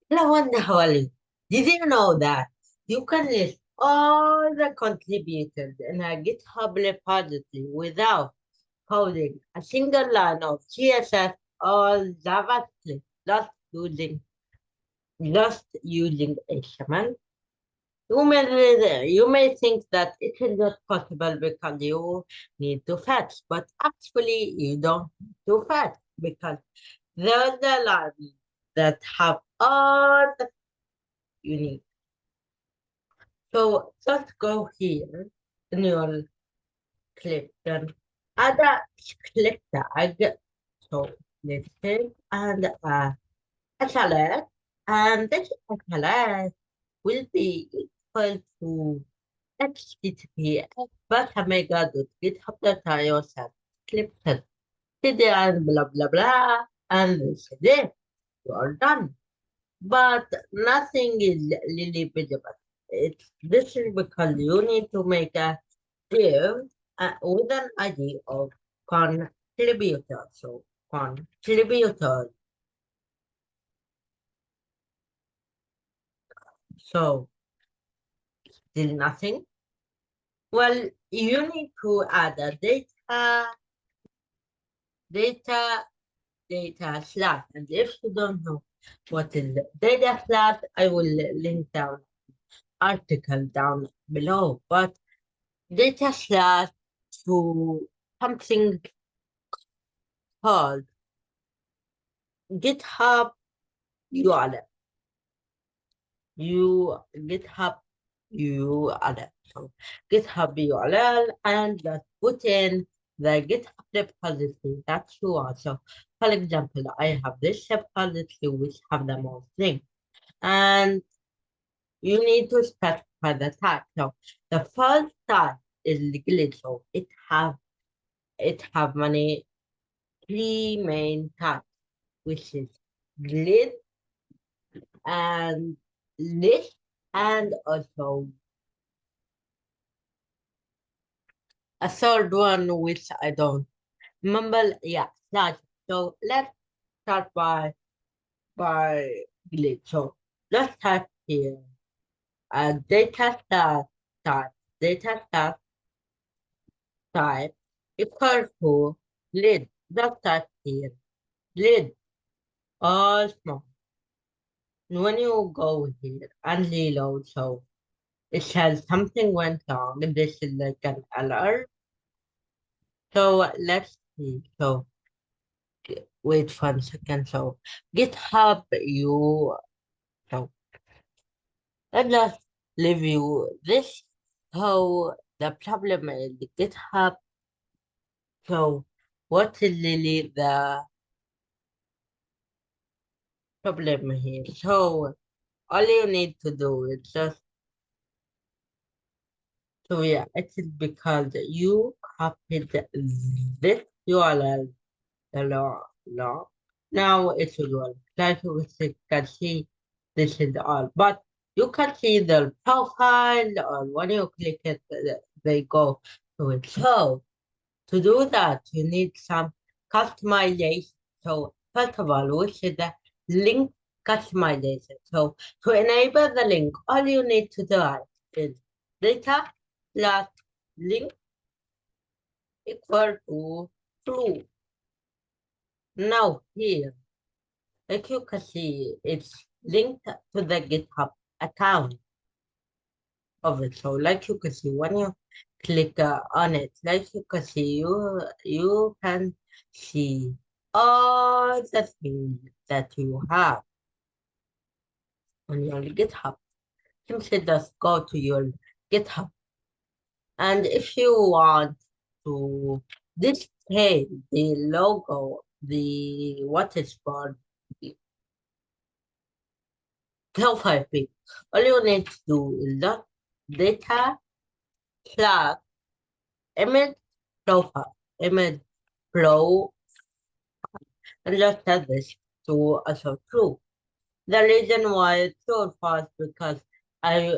Hello, Hawali. Did you know that you can list all the contributors in a GitHub repository without coding a single line of CSS or JavaScript, just using HTML? You may think that it is not possible because you need to fetch, but actually you don't need to fetch because there's a library that have all the you need. So just go here in your clip, then add click tag. So let's take and a select, and this select will be equal to https beta.github.io clip cd and blah blah blah, and this is it. You are done. But nothing is really visible. This is because you need to make a div with an ID of contributor. So contributor. So still nothing. Well, you need to add a data, data slash. And if you don't know what is data slash, I will link down article down below. But data slash to something called GitHub URL. GitHub URL. So GitHub URL, and just put in the GitHub repository that you want. So for example, I have this repository which have the most links, and you need to specify the type. So the first type is glitch. So it have many three main types, which is glitch and list, and also a third one which I don't remember. Yeah, slash. So let's start by glitch. So let's type here data start type data start type equal to lid. Just type here lid all small. And when you go here and reload, so it says something went wrong. This is like an alert. So let's see. So wait for a second. So GitHub, so let's just review this. So the problem is the GitHub. So what is really the problem here? So all you need to do is just, so yeah, it is because you copied this URL, the law. Now it will work. Like you can see, this is all. But you can see the profile, or when you click it, they go to it. So to do that, you need some customization. So first of all, which is the link customization. So to enable the link, all you need to do is data plus link equal to true. Now here, like you can see, it's linked to the GitHub account of it. So like you can see, when you click on it, like you can see, you can see all the things that you have on your GitHub. Simply just go to your GitHub, and if you want to display the logo, the what is called the profile pic, all you need to do is just data plus image profile, image flow, and just set this to also true. The reason why it's so fast I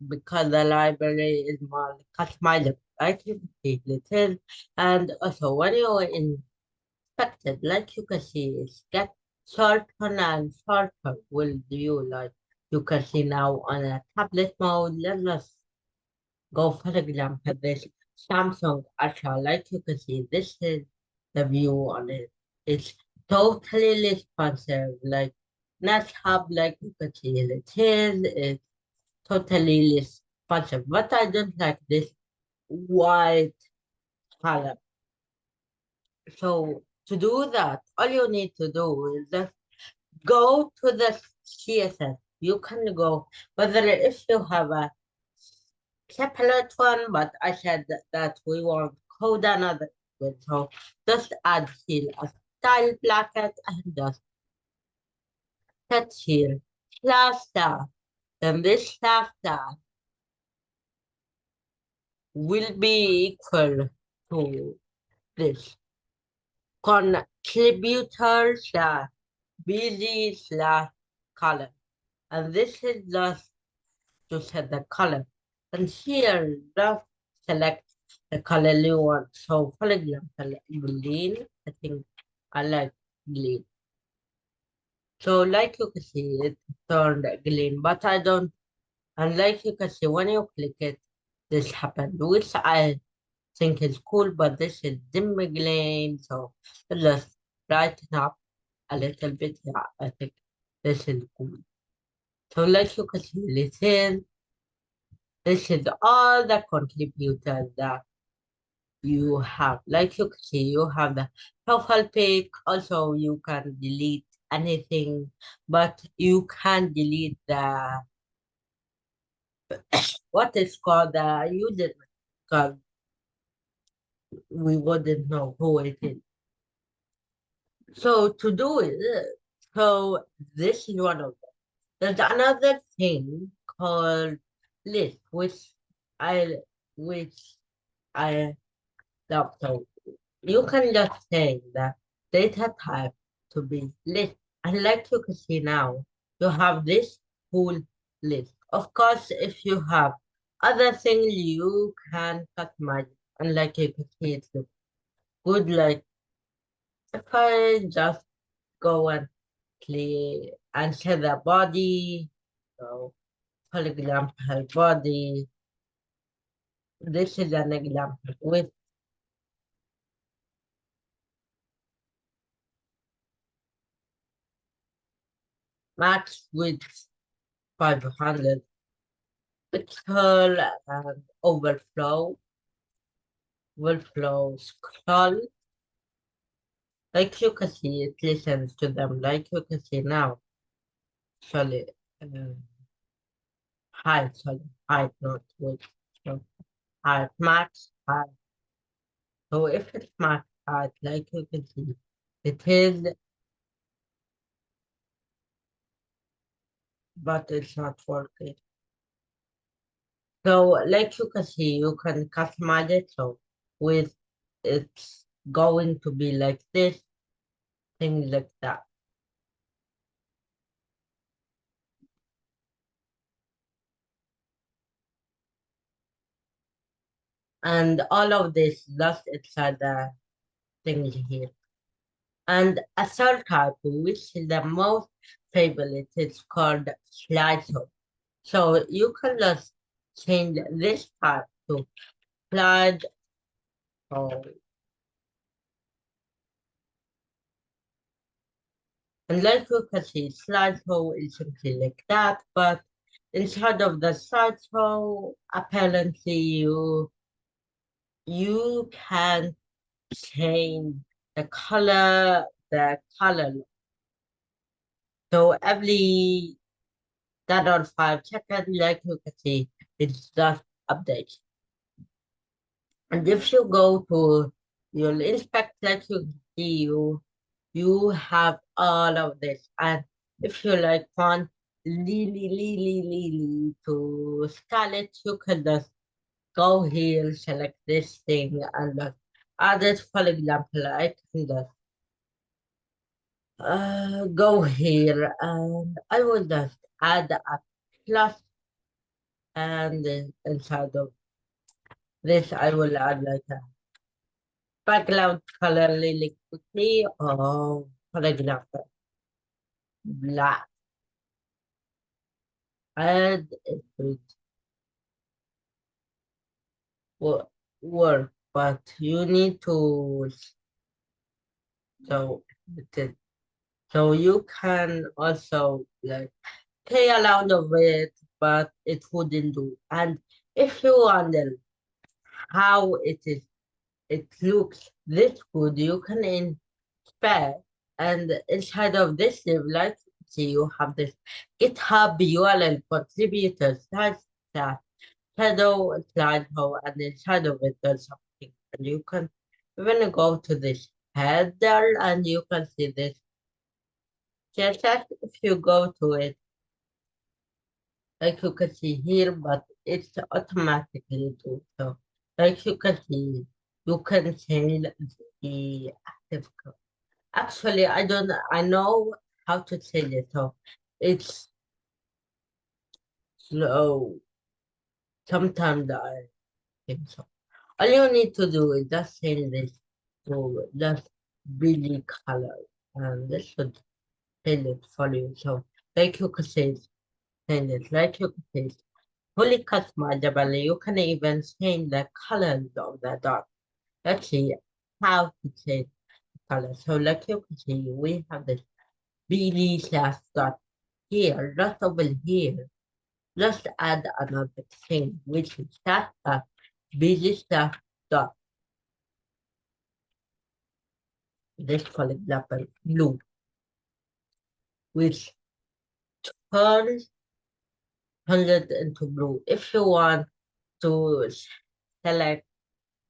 because the library is more customizable. Like you can see little, and also when you inspect it, like you can see, it's get shorten and shorter will do like you can see now on a tablet mode. Let's just go for example this Samsung Ultra. Like you can see, this is the view on it. It's totally responsive, like not hub like you can see it is. It's totally responsive. But I don't like this white color. So to do that, all you need to do is just go to the CSS. You can go, whether if you have a separate one, but I said that we want code another one. So just add here a style bracket and just set here slash star. Then this slash star will be equal to this contributor slash busy slash color. And this is just to set the color. And here, just select the color you want. So, for example, green, I think I like green. So, like you can see, it turned green, but I don't. And like you can see, when you click it, this happened, which I think is cool, but this is dim green. So, let's brighten up a little bit. Yeah, I think this is cool. So, like you can see, this is all the contributors that you have. Like you can see, you have the profile pic. Also, you can delete anything, but you can delete the what is called the user because we wouldn't know who it is. So to do it, so this is one of them. There's another thing called list, I which I love. So you can just say the data type to be list. And like you can see now, you have this full list. Of course, if you have other things, you can customize it. And like you can see, it looks good. Like if I just go and click and set the body, so for example, body, this is an example with max width 500 pixel and overflow scroll. Like you can see, it listens to them. Like you can see now. Sorry, uh, height, not width. So height, max height. So if it's max height, like you can see, it is, but it's not working. So like you can see, you can customize it. So with it's going to be like this, things like that. And all of this just inside the thing here. And a third type, which is the most favorite, is called slideshow. So you can just change this type to slideshow. And like you can see, slideshow is something like that, but inside of the slideshow, apparently you can change the color. So every that on 5 seconds, like you can see, it's just update. And if you go to your inspect, like you can see, you have all of this. And if you like font Lily to Scarlet, you can just go here, select this thing, and just add it. For example, I can just go here and I will just add a plus and inside of this I will add like a background color really quickly or for example. black. Add it wo- work, but you need to so it- so you can also like play around with it, but it wouldn't do. And if you wonder how it looks this good, you can inspect and inside of this live like see you have this GitHub URL contributors that shadow slide hole and inside of it there's something and you can even go to this header and you can see this just as if you go to it like you can see here but it's automatically do so like you can see you can change the active code. Actually I don't I know how to change it so it's slow sometimes I think so. All you need to do is just change this to just really color, and this should change it for you. So, like you could say, change it. Like you could say, fully customizable. You can even change the colors of the dot. Let's see how to change the color. So, like you could see, we have this BD slash dot here, just over here. Just add another thing, which is that BD slash dot. This, for example, blue, which turns 100 into blue. If you want to select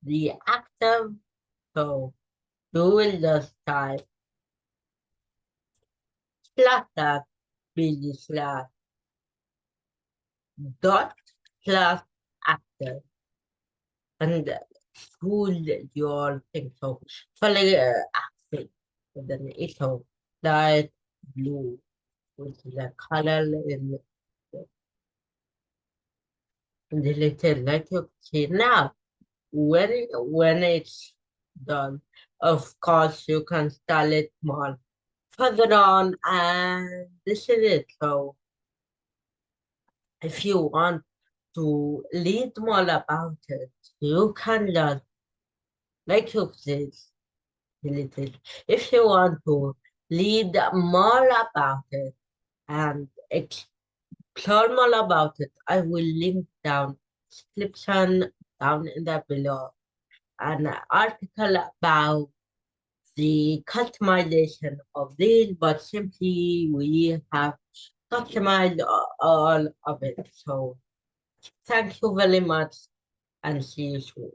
the active, so you will just type slash that busy slash dot slash active and choose your thing. So select active, and then it's light blue, which is the color in the little like you see now. When it's done, of course you can style it more further on, and this is it. So if you want to read more about it, you can just like you said, deleted. If you want to read more about it and explore more about it, I will link down description down in the below an article about the customization of these, but simply we have customized all of it. So thank you very much and see you soon.